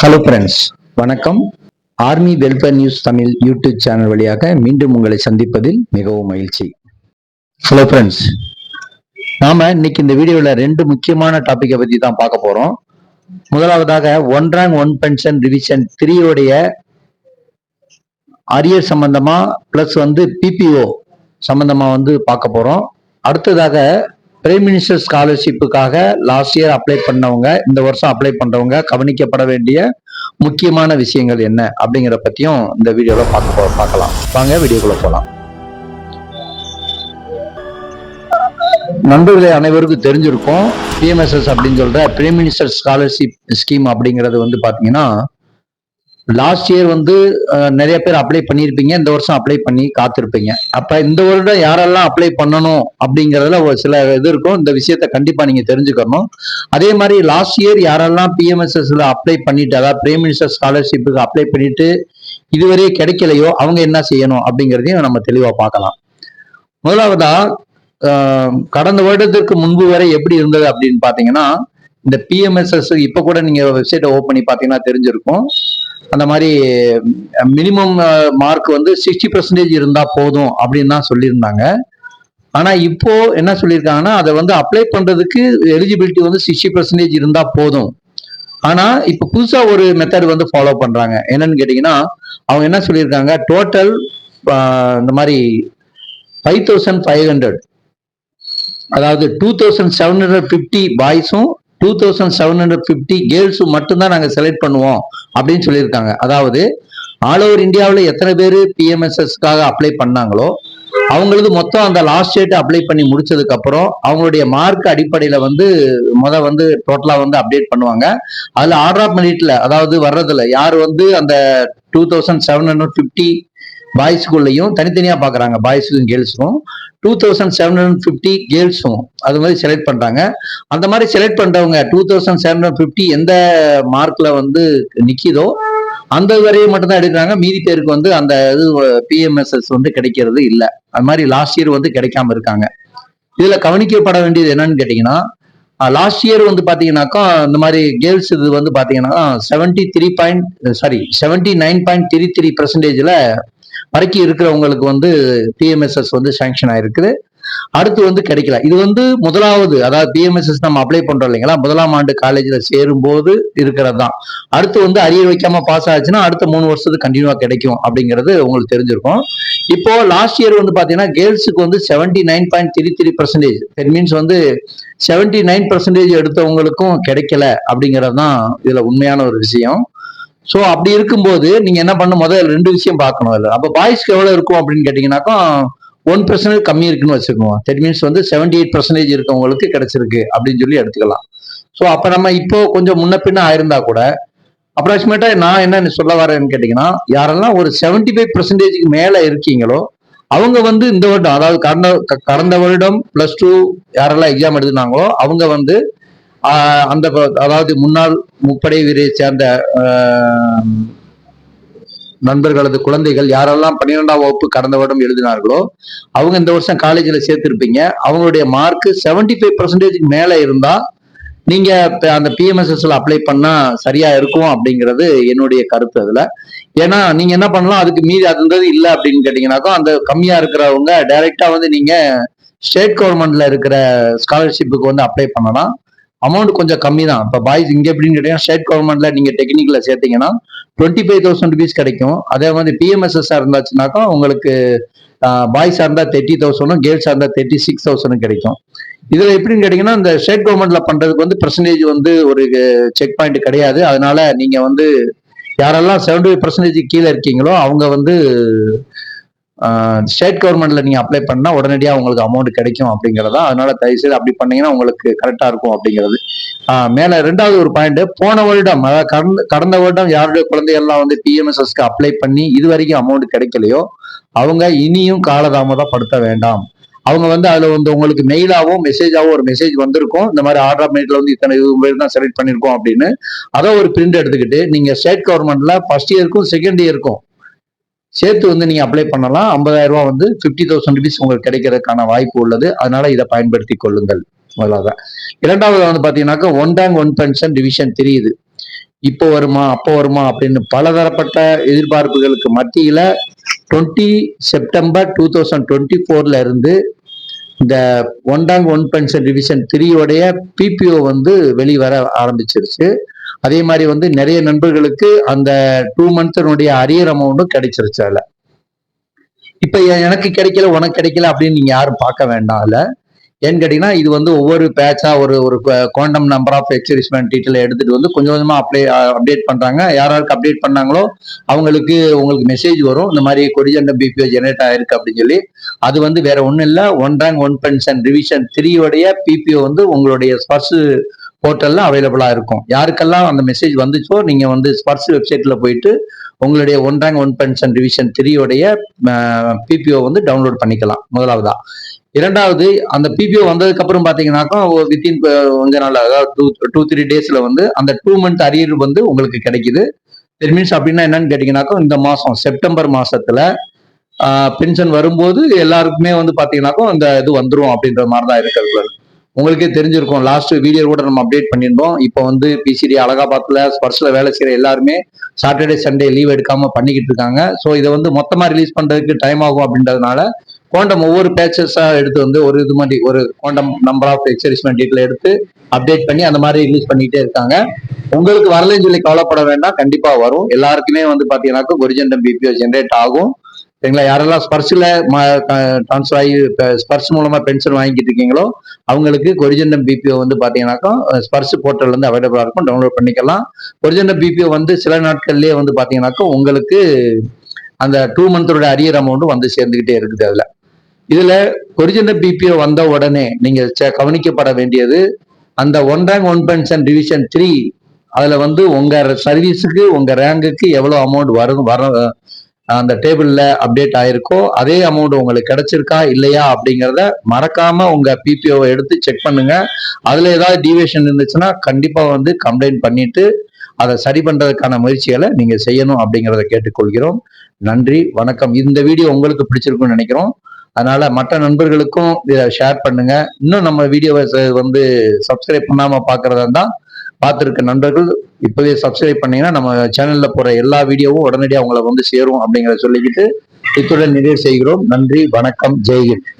Hello friends, வணக்கம். Army welfare news Tamil YouTube channel வழியாக மீண்டும் உங்களை சந்திப்பதில் மிகவும் மகிழ்ச்சி. ஹலோ ஃப்ரெண்ட்ஸ், நாம இன்னைக்கு இந்த வீடியோவில் ரெண்டு முக்கியமான டாபிக்கை பற்றி தான் பார்க்க போறோம். முதலாவதாக one rank one pension revision 3 உடைய அரியர் சம்பந்தமா பிளஸ் பிபிஓ சம்பந்தமா பார்க்க போறோம். அடுத்ததாக பிரைம் மினிஸ்டர் ஸ்காலர்ஷிப்புக்காக லாஸ்ட் இயர் அப்ளை பண்ணவங்க, இந்த வருஷம் அப்ளை பண்றவங்க கவனிக்கப்பட வேண்டிய முக்கியமான விஷயங்கள் என்ன அப்படிங்கிற பத்தியும் இந்த வீடியோல பார்க்கலாம். வாங்க வீடியோக்குள்ள போலாம். நண்பர்களே, அனைவருக்கும் தெரிஞ்சிருக்கும், பிஎம்எஸ்எஸ் அப்படின்னு சொல்ற பிரைம் மினிஸ்டர் ஸ்காலர்ஷிப் ஸ்கீம் அப்படிங்கிறது பாத்தீங்கன்னா லாஸ்ட் இயர் நிறைய பேர் அப்ளை பண்ணியிருப்பீங்க, இந்த வருஷம் அப்ளை பண்ணி காத்திருப்பீங்க. அப்ப இந்த வருடம் யாரெல்லாம் அப்ளை பண்ணணும் அப்படிங்கறதுல ஒரு சில இது இருக்கும். இந்த விஷயத்த கண்டிப்பா நீங்க தெரிஞ்சுக்கணும். அதே மாதிரி லாஸ்ட் இயர் யாரெல்லாம் பிஎம்எஸ்எஸ்ல அப்ளை பண்ணிட்டு, அதாவது பிரைம் மினிஸ்டர் ஸ்காலர்ஷிப்புக்கு அப்ளை பண்ணிட்டு இதுவரையே கிடைக்கலையோ அவங்க என்ன செய்யணும் அப்படிங்கிறதையும் நம்ம தெளிவா பார்க்கலாம். முதலாவதா கடந்த வருடத்திற்கு முன்பு வரை எப்படி இருந்தது அப்படின்னு பாத்தீங்கன்னா, இந்த பிஎம்எஸ்எஸ் இப்ப கூட நீங்க வெப்சைட்டை ஓபன் பண்ணி பாத்தீங்கன்னா தெரிஞ்சிருக்கும். அந்த மாதிரி மினிமம் மார்க் 60% இருந்தா போதும் அப்படின்னு தான் சொல்லியிருந்தாங்க. ஆனா இப்போ என்ன சொல்லியிருக்காங்கன்னா, அதை அப்ளை பண்றதுக்கு எலிஜிபிலிட்டி 60% இருந்தா போதும். ஆனா இப்ப புதுசா ஒரு மெத்தட் ஃபாலோ பண்றாங்க. என்னன்னு கேட்டீங்கன்னா, அவங்க என்ன சொல்லியிருக்காங்க, டோட்டல் இந்த மாதிரி 5500, அதாவது 2750 பாய்ஸும் 2750 கேர்ள்ஸும் மட்டும்தான் நாங்க செலக்ட் பண்ணுவோம் அப்படின்னு சொல்லியிருக்காங்க. அதாவது ஆல் ஓவர் இந்தியாவில் எத்தனை பேர் பிஎம்எஸ்எஸ்க்காக அப்ளை பண்ணாங்களோ அவங்களுக்கு மொத்தம் அந்த லாஸ்ட் டேட் அப்ளை பண்ணி முடிச்சதுக்கு அப்புறம் அவங்களுடைய மார்க் அடிப்படையில டோட்டலா அப்டேட் பண்ணுவாங்க. அதுல ஆர்டர் ஆஃப் மெரிட்ல, அதாவது வர்றதுல யார் அந்த 2750 பாய்ஸ்குள்ளேயும் தனித்தனியா பாக்குறாங்க, பாய்ஸுக்கும் கேர்ள்ஸுக்கும் 2750 கேர்ள்ஸும் அது மாதிரி செலக்ட் பண்றாங்க. அந்த மாதிரி செலக்ட் பண்றவங்க 2750 எந்த மார்க்ல நிக்கிதோ அந்த வரையை மட்டும் தான் எடுக்கிறாங்க. மீதி பேருக்கு அந்த இது பிஎம்எஸ்எஸ் கிடைக்கிறது இல்லை. அது மாதிரி லாஸ்ட் இயர் கிடைக்காம இருக்காங்க. இதுல கவனிக்கப்பட வேண்டியது என்னன்னு கேட்டீங்கன்னா, லாஸ்ட் இயர் பாத்தீங்கன்னாக்கா இந்த மாதிரி கேர்ள்ஸ் இது பாத்தீங்கன்னா 79.33% வரைக்கும் இருக்கிறவங்களுக்கு பிஎம்எஸ்எஸ் சாங்ஷன் ஆயிருக்குது. அடுத்து கிடைக்கல. இது முதலாவது, அதாவது பிஎம்எஸ்எஸ் நம்ம அப்ளை பண்றோம் இல்லைங்களா, முதலாம் ஆண்டு காலேஜ்ல சேரும் போது இருக்கிறது தான். அடுத்து அரியர் வைக்காம பாஸ் ஆச்சுன்னா அடுத்த 3 வருஷத்துக்கு கண்டினியூவா கிடைக்கும் அப்படிங்கிறது உங்களுக்கு தெரிஞ்சிருக்கும். இப்போ லாஸ்ட் இயர் பாத்தீங்கன்னா கேர்ள்ஸுக்கு 79.33%, தட் மீன்ஸ் 79% எடுத்தவங்களுக்கும் கிடைக்கல அப்படிங்கிறது தான் இதுல உண்மையான ஒரு விஷயம். ஸோ அப்படி இருக்கும்போது நீங்க என்ன பண்ண, முதல்ல ரெண்டு விஷயம் பார்க்கணும். இல்லை அப்போ பாய்ஸ்க்கு எவ்வளவு இருக்கும் அப்படின்னு கேட்டீங்கன்னாக்கா 1% கம்மி இருக்குன்னு வச்சுக்கோங்க. தட் மீன்ஸ் 78% இருக்கவங்களுக்கு கிடைச்சிருக்கு அப்படின்னு சொல்லி எடுத்துக்கலாம். ஸோ அப்ப நம்ம இப்போ கொஞ்சம் முன்ன பின்ன ஆயிருந்தா கூட அப்ராக்சிமேட்டா நான் என்ன சொல்ல வரேன்னு கேட்டீங்கன்னா, யாரெல்லாம் ஒரு 75% மேல இருக்கீங்களோ அவங்க இந்த வருடம், அதாவது கடந்த வருடம் +2 யாரெல்லாம் எக்ஸாம் எழுதினாங்களோ அவங்க அந்த அதாவது முன்னாள் முப்படை வீரை சேர்ந்த நண்பர்களது குழந்தைகள் யாரெல்லாம் 12ஆம் வகுப்பு கடந்த வருடம் எழுதினார்களோ அவங்க இந்த வருஷம் காலேஜில் சேர்த்திருப்பீங்க. அவங்களுடைய மார்க் 75% மேல இருந்தா நீங்க அந்த பிஎம்எஸ்எஸ்ல அப்ளை பண்ணா சரியா இருக்கும் அப்படிங்கிறது என்னுடைய கருத்து. அதுல ஏன்னா நீங்க என்ன பண்ணலாம், அதுக்கு மீறி அது இல்லை அப்படின்னு கேட்டீங்கன்னாக்கா அந்த கம்மியா இருக்கிறவங்க டைரக்டா நீங்க ஸ்டேட் கவர்மெண்ட்ல இருக்கிற ஸ்காலர்ஷிப்புக்கு அப்ளை பண்ணலாம். அமௌண்ட் கொஞ்சம் கம்மி தான். இப்போ பாய்ஸ் இங்க எப்படின்னு கேட்டீங்கன்னா, ஸ்டேட் கவர்மெண்ட்ல நீங்க டெக்னிக்கல சேர்த்தீங்கன்னா 25,000 rupees கிடைக்கும். அதே மாதிரி பிஎம்எஸ்எஸ் இருந்தாச்சுனாக்கா உங்களுக்கு பாய்ஸா இருந்தா 30,000, கேர்ள்ஸா இருந்தா 36,000 கிடைக்கும். இதுல எப்படின்னு கேட்டீங்கன்னா, இந்த ஸ்டேட் கவர்மெண்ட்ல பண்றதுக்கு பெர்சன்டேஜ் ஒரு செக் பாயிண்ட் கிடையாது. அதனால நீங்க யாரெல்லாம் 75% கீழே இருக்கீங்களோ அவங்க ஸ்டேட் கவர்மெண்ட்ல நீங்க அப்ளை பண்ணா உடனடியாக உங்களுக்கு அமௌண்ட் கிடைக்கும் அப்படிங்கிறதா. அதனால தயவுசெய்து அப்படி பண்ணீங்கன்னா உங்களுக்கு கரெக்டா இருக்கும் அப்படிங்கிறது. மேல ரெண்டாவது ஒரு பாயிண்ட், போன வருடம், அதாவது கடந்த வருடம் யாருடைய குழந்தைகள்லாம் பிஎம்எஸ்எஸ்க்கு அப்ளை பண்ணி இது வரைக்கும் அமௌண்ட் கிடைக்கலையோ அவங்க இனியும் காலதாமதப்படுத்த வேண்டாம். அவங்க அதுல உங்களுக்கு மெயிலாவோ மெசேஜாவோ ஒரு மெசேஜ் வந்திருக்கும், இந்த மாதிரி ஆர்டர் ஆஃப் மெரிட்ல இத்தனை பேர் தான் செலக்ட் பண்ணிருக்கோம் அப்படின்னு. அதை ஒரு பிரிண்ட் எடுத்துக்கிட்டு நீங்க ஸ்டேட் கவர்மெண்ட்ல ஃபர்ஸ்ட் இயருக்கும் செகண்ட் இயருக்கும் சேர்த்து நீங்க அப்ளை பண்ணலாம். 50,000 ரூபாய் 50,000 rupees உங்களுக்கு கிடைக்கிறதுக்கான வாய்ப்பு உள்ளது. அதனால இதை பயன்படுத்தி கொள்ளுங்கள். முதலாவது. இரண்டாவது பாத்தீங்கன்னாக்கா one rank one pension division 3. இது இப்போ வருமா அப்போ வருமா அப்படின்னு பலதரப்பட்ட எதிர்பார்ப்புகளுக்கு மத்தியில 20 செப்டம்பர் 2024 இருந்து இந்த ஒன் பென்ஷன் ரிவிஷன் 3 பிபிஓ வந்து வெளிவர ஆரம்பிச்சிருச்சு. அதே மாதிரி வந்து நிறைய நண்பர்களுக்கு அந்த 2 மந்த்னுடைய அரியர் அமௌண்ட்டும் கிடைச்சிருச்சு. அதுல இப்ப எனக்கு கிடைக்கல உனக்கு கிடைக்கல அப்படின்னு நீங்க யாரும் பார்க்க வேண்டாம். அதுல ஏன்னு கேட்டீங்கன்னா இது வந்து ஒவ்வொரு பேட்சா ஒரு ஒரு குவாண்டம் நம்பர் ஆஃப் எக்ஸரிஸ்மெண்ட் டீட்டெயில் எடுத்துட்டு வந்து கொஞ்சம் கொஞ்சமா அப்டேட் பண்றாங்க. யாராருக்கு அப்டேட் பண்ணாங்களோ அவங்களுக்கு உங்களுக்கு மெசேஜ் வரும், இந்த மாதிரி கொரிஜெண்டம் பிபிஓ ஜெனரேட் ஆயிருக்கு அப்படின்னு சொல்லி. அது வந்து வேற ஒன்றும் இல்லை, ஒன் பென்ஷன் ரிவிஷன் 3 பிபிஓ வந்து உங்களுடைய ஸ்பர்ஸ் போர்ட்டல்ல அவைலபிளா இருக்கும். யாருக்கெல்லாம் அந்த மெசேஜ் வந்துச்சோ நீங்க வந்து ஸ்பர்ஸ் வெப்சைட்ல போயிட்டு உங்களுடைய ஒன் பென்ஷன் ரிவிஷன் 3 பிபிஓ வந்து டவுன்லோட் பண்ணிக்கலாம். முதலாவதா. இரண்டாவது, அந்த பிபிஓ வந்ததுக்கு அப்புறம் பாத்தீங்கன்னாக்கா வித்தின் கொஞ்ச நாள், அதாவது 2-3 டேஸ்ல வந்து அந்த 2 மந்த் அரியர் வந்து உங்களுக்கு கிடைக்குது. தென் மீன்ஸ் அப்படின்னா என்னன்னு கேட்டீங்கன்னாக்கா இந்த மாசம் செப்டம்பர் மாசத்துல பென்ஷன் வரும்போது எல்லாருக்குமே வந்து பாத்தீங்கன்னாக்கா இந்த இது வந்துரும் அப்படின்ற மாதிரிதான் இருக்கிறது. உங்களுக்கே தெரிஞ்சிருக்கும், லாஸ்ட் வீடியோ கூட நம்ம அப்டேட் பண்ணியிருந்தோம். இப்போ வந்து பிசிடி அலகாபாத்ல ஸ்பர்ஸ்ல வேலை செய்யற எல்லாருமே சாட்டர்டே சண்டே லீவ் எடுக்காம பண்ணிக்கிட்டு இருக்காங்க. ஸோ இதை வந்து மொத்தமா ரிலீஸ் பண்றதுக்கு டைம் ஆகும் அப்படின்றதுனால குவாண்டம் ஒவ்வொரு பேச்சஸா எடுத்து வந்து ஒரு இது மாதிரி ஒரு குவாண்டம் நம்பர் ஆஃப் எக்ஸரிஸ்மெண்ட் டீட்டெயில் எடுத்து அப்டேட் பண்ணி அந்த மாதிரி ரிலீஸ் பண்ணிட்டே இருக்காங்க. உங்களுக்கு வரலன்னு சொல்லி கவலைப்பட வேண்டாம், கண்டிப்பா வரும். எல்லாருக்குமே வந்து பாத்தீங்கன்னாக்கா கொரிஜெண்டம் பிபிஓ ஜென்ரேட் ஆகும். சரிங்களா? யாரெல்லாம் ஸ்பர்ஸ்ல டிரான்ஸ்ஃபர் ஆகி ஸ்பர்ஸ் மூலமா பென்ஷன் வாங்கிட்டு இருக்கீங்களோ அவங்களுக்கு கொரிஜெண்டம் பிபிஓ வந்து பாத்தீங்கன்னாக்கா ஸ்பர்ஸ் போர்ட்டல் வந்து அவைலபிளா இருக்கும், டவுன்லோட் பண்ணிக்கலாம். கொரிஜெண்டம் பிபிஓ வந்து சில நாட்கள்லயே வந்து பாத்தீங்கன்னாக்கா உங்களுக்கு அந்த 2 மந்தோட அரியர் அமௌண்ட் வந்து சேர்ந்துகிட்டே இருக்குது. இதுல கொரிஜெண்டம் பிபிஓ வந்த உடனே நீங்க கவனிக்கப்பட வேண்டியது, அந்த ஒன் பென்ஷன் டிவிஷன் 3 அதுல வந்து உங்க சர்வீஸுக்கு உங்க ரேங்குக்கு எவ்வளவு அமௌண்ட் வர அந்த டேபிள்ல அப்டேட் ஆயிருக்கோ அதே அமௌண்ட் உங்களுக்கு கிடைச்சிருக்கா இல்லையா அப்படிங்கிறத மறக்காம உங்க பிபிஓவை எடுத்து செக் பண்ணுங்க. அதுல ஏதாவது டிவியேஷன் இருந்துச்சுன்னா கண்டிப்பா வந்து கம்ப்ளைண்ட் பண்ணிட்டு அதை சரி பண்றதுக்கான முயற்சிகளை நீங்க செய்யணும் அப்படிங்கிறத கேட்டுக்கொள்கிறோம். நன்றி, வணக்கம். இந்த வீடியோ உங்களுக்கு பிடிச்சிருக்கும்னு நினைக்கிறோம். அதனால மற்ற நண்பர்களுக்கும் இதை ஷேர் பண்ணுங்க. இன்னும் நம்ம வீடியோவை வந்து சப்ஸ்கிரைப் பண்ணாம பாக்குறதா இருந்தா பார்த்துருக்க நண்பர்கள் இப்பவே சப்ஸ்கிரைப் பண்ணீங்கன்னா நம்ம சேனல்ல போற எல்லா வீடியோவும் உடனடியாக உங்களை வந்து சேரும் அப்படிங்கிறத சொல்லிக்கிட்டு இத்துடன் நிறைவு செய்கிறோம். நன்றி, வணக்கம், ஜெய்ஹிந்த்.